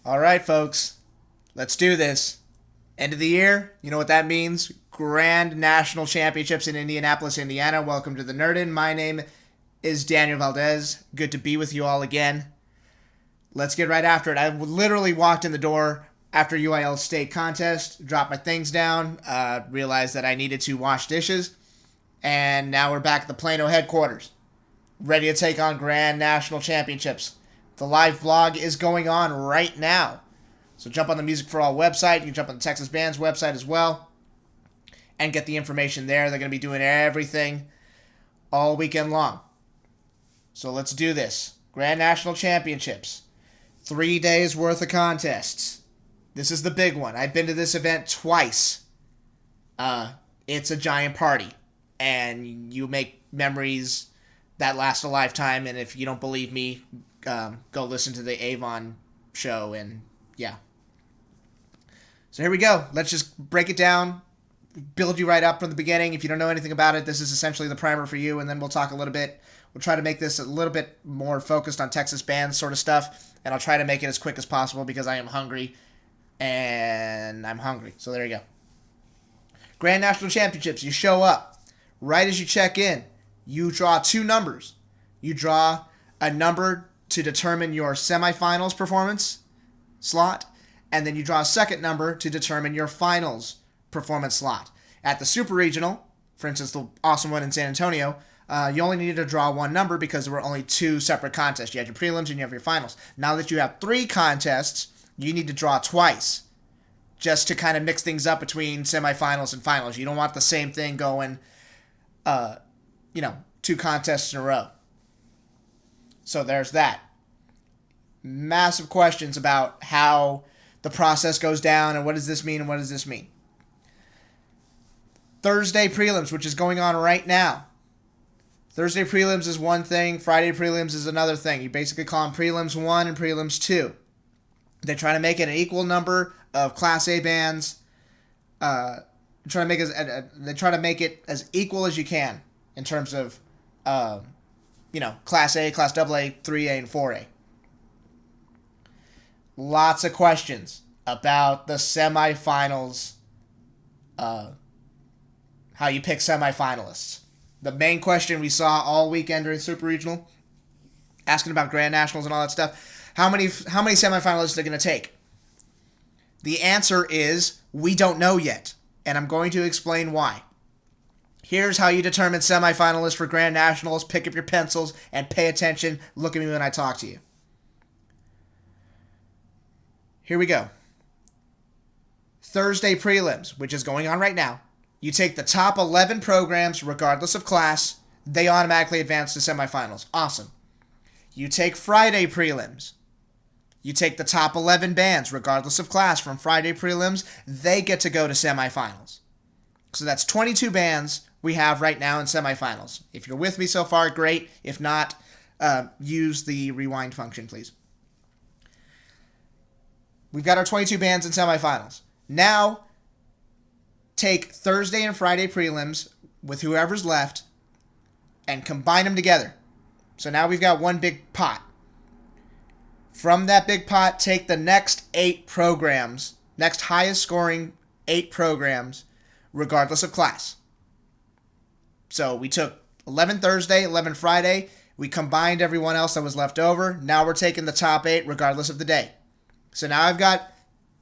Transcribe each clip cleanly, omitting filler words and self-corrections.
All right, folks, let's do this. End of the year, you know what that means? Grand National Championships in Indianapolis, Indiana. Welcome to the Nerdin. My name is Daniel Valdez. Good to be with you all again. Let's get right after it. I literally walked in the door after UIL state contest, dropped my things down, realized that I needed to wash dishes, and now we're back at the Plano headquarters, ready to take on Grand National Championships. The live vlog is going on right now. So jump on the Music for All website. You can jump on the Texas Band's website as well and get the information there. They're going to be doing everything all weekend long. So let's do this. Grand National Championships. 3 days worth of contests. This is the big one. I've been to this event twice. It's a giant party. And you make memories that last a lifetime. And if you don't believe me, go listen to the Avon show. And yeah. So here we go. Let's just break it down, build you right up from the beginning. If you don't know anything about it, this is essentially the primer for you, and then we'll talk a little bit. We'll try to make this a little bit more focused on Texas band sort of stuff, and I'll try to make it as quick as possible because I am hungry, and I'm hungry. So there you go. Grand National Championships, you show up. Right as you check in, you draw two numbers. You draw a number to determine your semifinals performance slot, and then you draw a second number to determine your finals performance slot. At the Super Regional, for instance, the awesome one in San Antonio, you only needed to draw one number because there were only two separate contests. You had your prelims and you have your finals. Now that you have three contests, you need to draw twice just to kind of mix things up between semifinals and finals. You don't want the same thing going, two contests in a row. So there's that. Massive questions about how the process goes down and what does this mean and what does this mean. Thursday prelims, which is going on right now. Thursday prelims is one thing. Friday prelims is another thing. You basically call them prelims 1 and prelims 2. They try to make it an equal number of Class A bands. They try to make it as equal as you can in terms of, Class A, Class AA, 3A, and 4A. Lots of questions about the semifinals, how you pick semifinalists. The main question we saw all weekend during Super Regional, asking about Grand Nationals and all that stuff, how many semifinalists are going to take? The answer is, we don't know yet, and I'm going to explain why. Here's how you determine semifinalists for Grand Nationals. Pick up your pencils and pay attention. Look at me when I talk to you. Here we go. Thursday prelims, which is going on right now. You take the top 11 programs, regardless of class. They automatically advance to semifinals. Awesome. You take Friday prelims. You take the top 11 bands, regardless of class, from Friday prelims. They get to go to semifinals. So that's 22 bands we have right now in semifinals. If you're with me so far, great. If not, use the rewind function, please. We've got our 22 bands in semifinals. Now, take Thursday and Friday prelims with whoever's left and combine them together. So now we've got one big pot. From that big pot, take the next 8 programs, next highest scoring 8 programs, regardless of class. So we took 11 Thursday, 11 Friday. We combined everyone else that was left over. Now we're taking the top 8 regardless of the day. So now I've got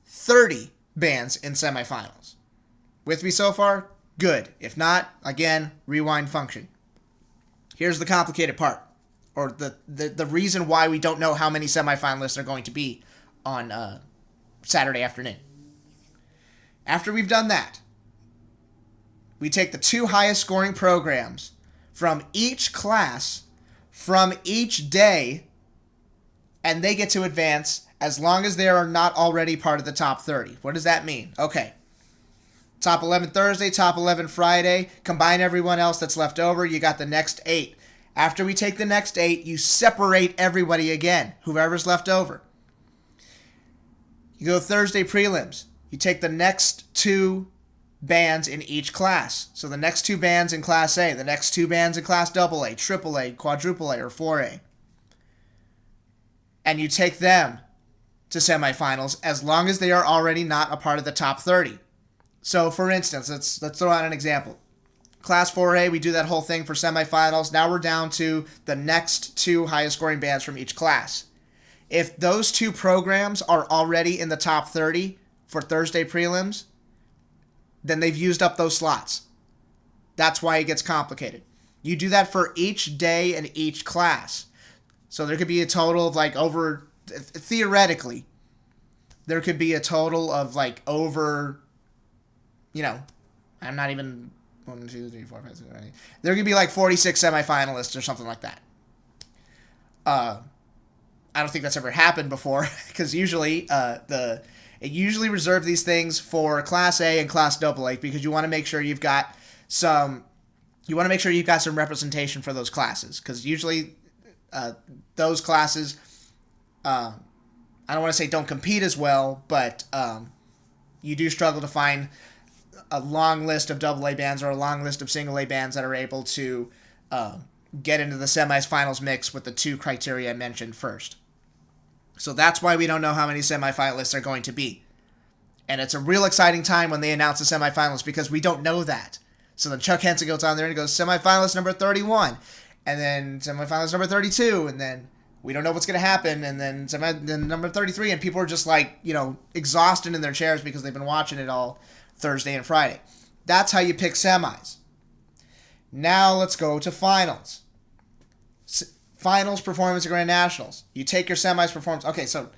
30 bands in semifinals. With me so far? Good. If not, again, rewind function. Here's the complicated part, or the reason why we don't know how many semifinalists are going to be on Saturday afternoon. After we've done that, we take the 2 highest scoring programs from each class, from each day, and they get to advance as long as they are not already part of the top 30. What does that mean? Okay. Top 11 Thursday, top 11 Friday. Combine everyone else that's left over. You got the next 8. After we take the next 8, you separate everybody again, whoever's left over. You go Thursday prelims. You take the next 2 bands in each class. So the next 2 bands in Class A, the next 2 bands in Class AA, AAA, Quadruple A, or 4A. And you take them to semifinals as long as they are already not a part of the top 30. So, for instance, let's throw out an example. Class 4A, we do that whole thing for semifinals. Now we're down to the next two highest scoring bands from each class. If those two programs are already in the top 30 for Thursday prelims, then they've used up those slots. That's why it gets complicated. You do that for each day and each class. So there could be a total of theoretically, there could be a total of over, I'm not even, 1, 2, 3, 4, 5, 6, 7, 8. There could be 46 semifinalists or something like that. I don't think that's ever happened before because usually it usually reserves these things for Class A and Class AA because you want to make sure you've got some representation for those classes because usually those classes I don't want to say don't compete as well, but you do struggle to find a long list of AA bands or a long list of single A bands that are able to get into the semifinals mix with the two criteria I mentioned first. So that's why we don't know how many semifinalists are going to be. And it's a real exciting time when they announce the semifinals because we don't know that. So then Chuck Henson goes on there and goes, semifinalist number 31, and then semifinalist number 32, and then we don't know what's going to happen, and then number 33, and people are just exhausted in their chairs because they've been watching it all Thursday and Friday. That's how you pick semis. Now let's go to finals. Finals performance at Grand Nationals. You take your semis performance. Okay, so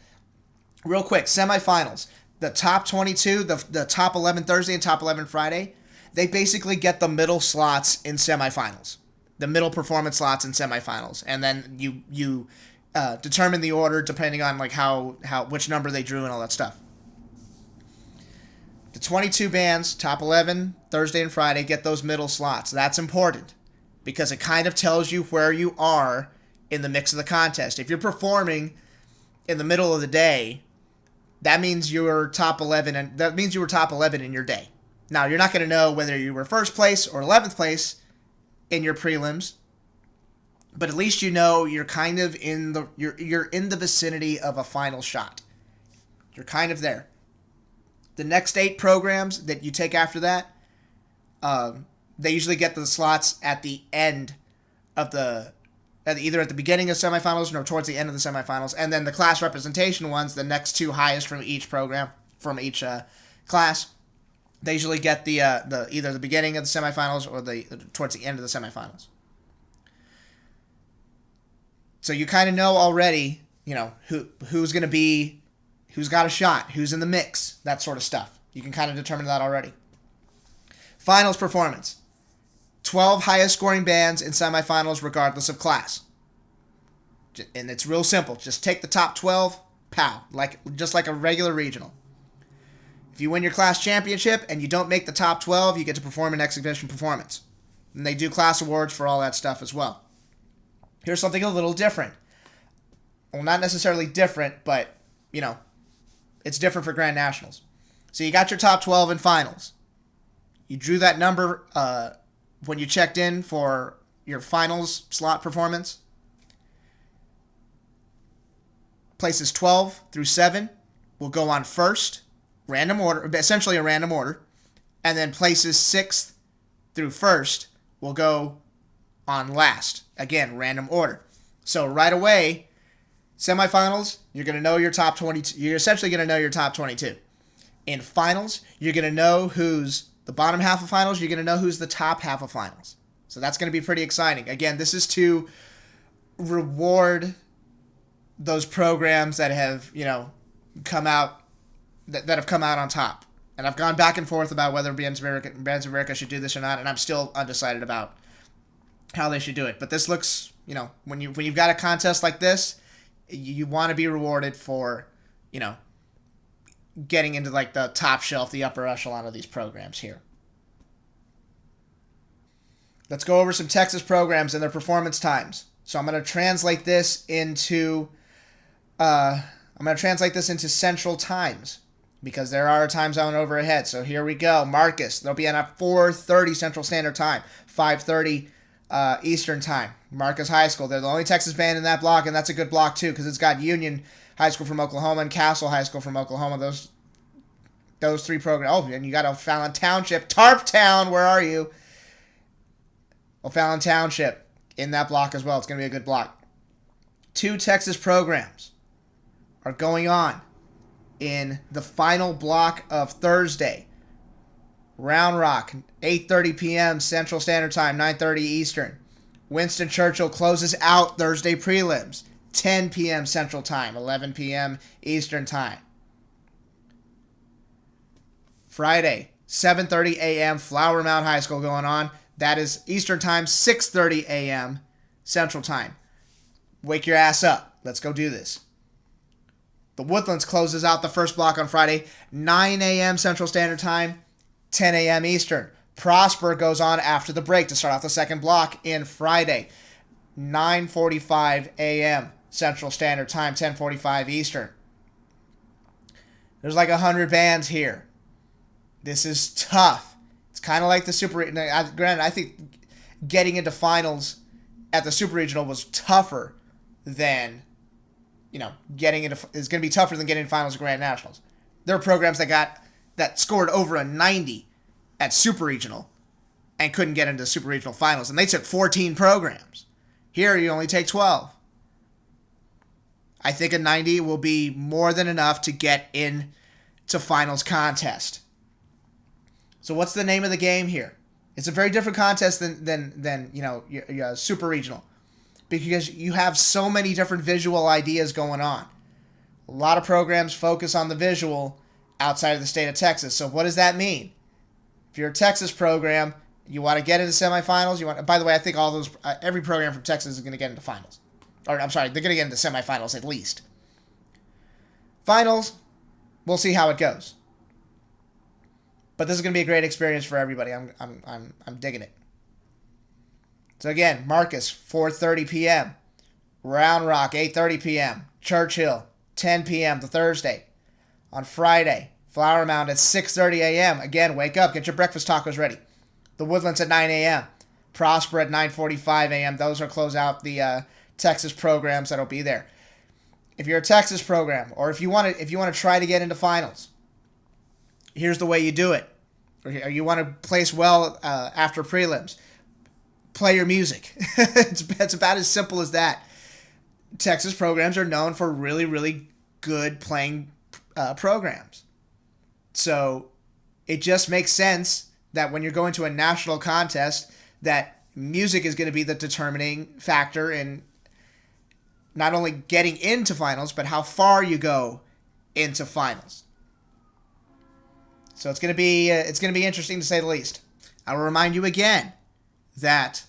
real quick, semifinals. The top 22, the top 11 Thursday and top 11 Friday, they basically get the middle slots in semifinals. The middle performance slots in semifinals. And then you determine the order depending on which number they drew and all that stuff. The 22 bands, top 11, Thursday and Friday, get those middle slots. That's important because it kind of tells you where you are in the mix of the contest. If you're performing in the middle of the day, that means you were top 11 in your day. Now, you're not going to know whether you were first place or 11th place in your prelims, but at least you know you're kind of you're in the vicinity of a final shot. You're kind of there. The next 8 programs that you take after that, they usually get the slots at the end of either at the beginning of semifinals or towards the end of the semifinals, and then the class representation ones, the next 2 highest from each program, from each class, they usually get the either the beginning of the semifinals or towards the end of the semifinals. So you kind of know already, who's going to be, who's got a shot, who's in the mix, that sort of stuff. You can kind of determine that already. Finals performance. 12 highest scoring bands in semifinals regardless of class. And it's real simple. Just take the top 12, pow, just like a regular regional. If you win your class championship and you don't make the top 12, you get to perform an exhibition performance. And they do class awards for all that stuff as well. Here's something a little different. Well, not necessarily different, but, it's different for Grand Nationals. So you got your top 12 in finals. You drew that number when you checked in for your finals slot performance. Places 12 through 7 will go on first, random order, essentially a random order, and then places 6th through 1st will go on last. Again, random order. So right away, semifinals, you're going to know your top 22. You're essentially going to know your top 22. In finals, you're going to know who's the bottom half of finals. You're going to know who's the top half of finals. So that's going to be pretty exciting. Again, this is to reward those programs that have, come out that have come out on top. And I've gone back and forth about whether Bands of America should do this or not, and I'm still undecided about how they should do it. But this looks, when you've got a contest like this, you want to be rewarded for, getting into the top shelf, the upper echelon of these programs here. Let's go over some Texas programs and their performance times. So I'm going to translate this into Central Times because there are time zone overhead. So here we go. Marcus, they'll be on at 4:30 Central Standard Time, 5:30 Eastern Time. Marcus High School, they're the only Texas band in that block, and that's a good block too because it's got Union High School from Oklahoma and Castle High School from Oklahoma. Those three programs. Oh, and you got O'Fallon Township. Tarptown, where are you? O'Fallon Township in that block as well. It's going to be a good block. 2 Texas programs are going on in the final block of Thursday. Round Rock, 8:30 p.m. Central Standard Time, 9:30 Eastern. Winston Churchill closes out Thursday prelims, 10 p.m. Central Time, 11 p.m. Eastern Time. Friday, 7:30 a.m. Flower Mound High School going on. That is Eastern Time, 6:30 a.m. Central Time. Wake your ass up. Let's go do this. The Woodlands closes out the first block on Friday, 9 a.m. Central Standard Time, 10 a.m. Eastern. Prosper goes on after the break to start off the second block in Friday, 9:45 a.m. Central Standard Time, 10:45 Eastern. There's like 100 bands here. This is tough. It's kind of like the Super. Granted, I think getting into finals at the Super Regional was tougher than, getting into is going to be tougher than getting into finals at Grand Nationals. There are programs that scored over a 90 at Super Regional and couldn't get into Super Regional finals, and they took 14 programs. Here, you only take 12. I think a 90 will be more than enough to get into finals contest. So what's the name of the game here? It's a very different contest than your Super Regional, because you have so many different visual ideas going on. A lot of programs focus on the visual outside of the state of Texas. So what does that mean? If you're a Texas program, you want to get into semifinals. By the way, I think all those every program from Texas is going to get into finals. Or I'm sorry, they're going to get into semifinals at least. Finals, we'll see how it goes. But this is going to be a great experience for everybody. I'm digging it. So again, Marcus, 4:30 p.m. Round Rock, 8:30 p.m. Churchill, 10 p.m. the Thursday. On Friday, Flower Mound at 6:30 a.m. Again, wake up, get your breakfast tacos ready. The Woodlands at 9 a.m. Prosper at 9:45 a.m. Those are close out the Texas programs that'll be there. If you're a Texas program, or if you want to try to get into finals, here's the way you do it. Or you want to place well after prelims. Play your music. It's about as simple as that. Texas programs are known for really, really good playing programs. So it just makes sense that when you're going to a national contest, that music is going to be the determining factor in not only getting into finals, but how far you go into finals. So it's going to be interesting to say the least. I will remind you again that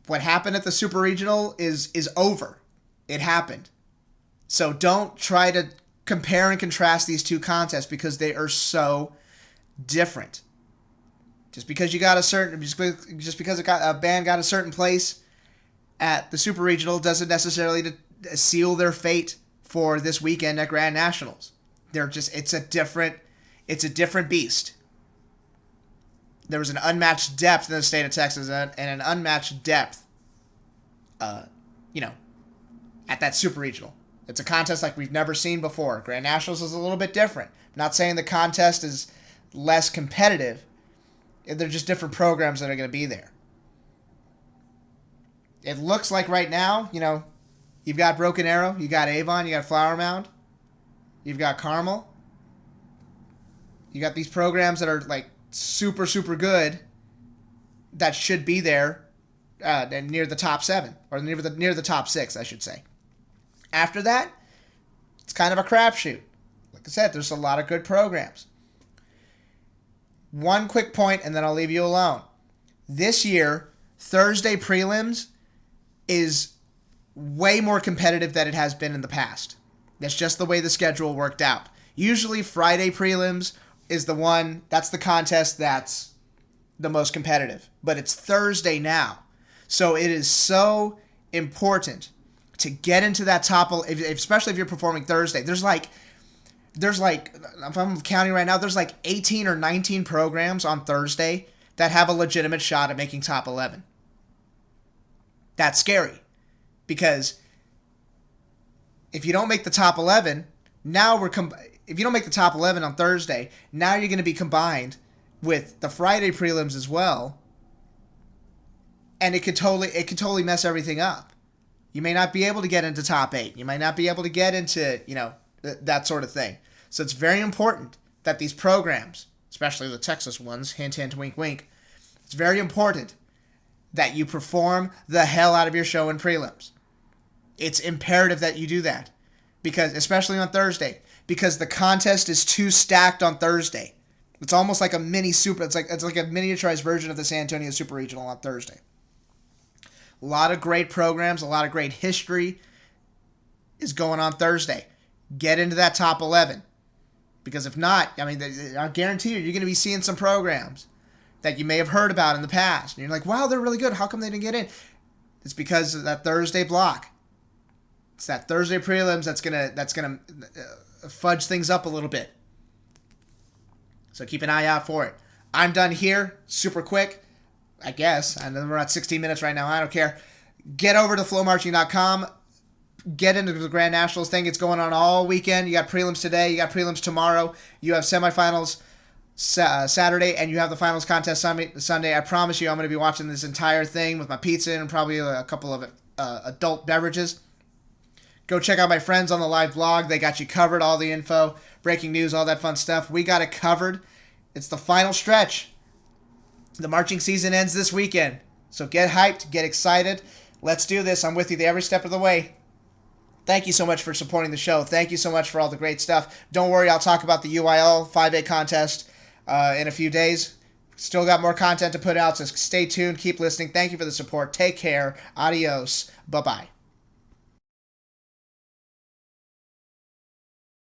what happened at the Super Regional is over. It happened. So don't try to compare and contrast these two contests because they are so different. Just because a band got a certain place at the Super Regional doesn't necessarily seal their fate for this weekend at Grand Nationals. It's a different beast. There was an unmatched depth in the state of Texas and an unmatched depth, at that Super Regional. It's a contest like we've never seen before. Grand Nationals is a little bit different. I'm not saying the contest is less competitive. They're just different programs that are going to be there. It looks like right now, you've got Broken Arrow, you got Avon, you got Flower Mound, you've got Carmel. You got these programs that are like super, super good that should be there near the top 7 or near the top 6, I should say. After that, it's kind of a crapshoot. Like I said, there's a lot of good programs. One quick point, and then I'll leave you alone. This year, Thursday prelims is way more competitive than it has been in the past. That's just the way the schedule worked out. Usually Friday prelims is that's the contest that's the most competitive. But it's Thursday now. So it is so important to get into that top, especially if you're performing Thursday. There's like, if I'm counting right now, there's like 18 or 19 programs on Thursday that have a legitimate shot at making top 11. That's scary because if you don't make the top 11, now if you don't make the top 11 on Thursday, now you're going to be combined with the Friday prelims as well, and it could totally mess everything up. You may not be able to get into top 8. You might not be able to get into, that sort of thing. So it's very important that these programs, especially the Texas ones, hint, hint, wink, wink, it's very important that you perform the hell out of your show in prelims. It's imperative that you do that, because especially on Thursday, because the contest is too stacked on Thursday. It's almost like a mini super. It's like a miniaturized version of the San Antonio Super Regional on Thursday. A lot of great programs, a lot of great history is going on Thursday. Get into that top 11, because if not, I guarantee you're going to be seeing some programs that you may have heard about in the past, and you're like, wow, they're really good. How come they didn't get in? It's because of that Thursday block. It's that Thursday prelims that's gonna fudge things up a little bit. So keep an eye out for it. I'm done here, super quick, I guess. I know we're at 16 minutes right now. I don't care. Get over to flowmarching.com. Get into the Grand Nationals thing. It's going on all weekend. You got prelims today. You got prelims tomorrow. You have semifinals Saturday, and you have the finals contest Sunday. I promise you I'm going to be watching this entire thing with my pizza and probably a couple of adult beverages. Go check out my friends on the live blog. They got you covered, all the info, breaking news, all that fun stuff. We got it covered. It's the final stretch. The marching season ends this weekend. So get hyped, get excited. Let's do this. I'm with you every step of the way. Thank you so much for supporting the show. Thank you so much for all the great stuff. Don't worry, I'll talk about the UIL 5A contest in a few days. Still got more content to put out, so stay tuned. Keep listening. Thank you for the support. Take care. Adios. Bye-bye.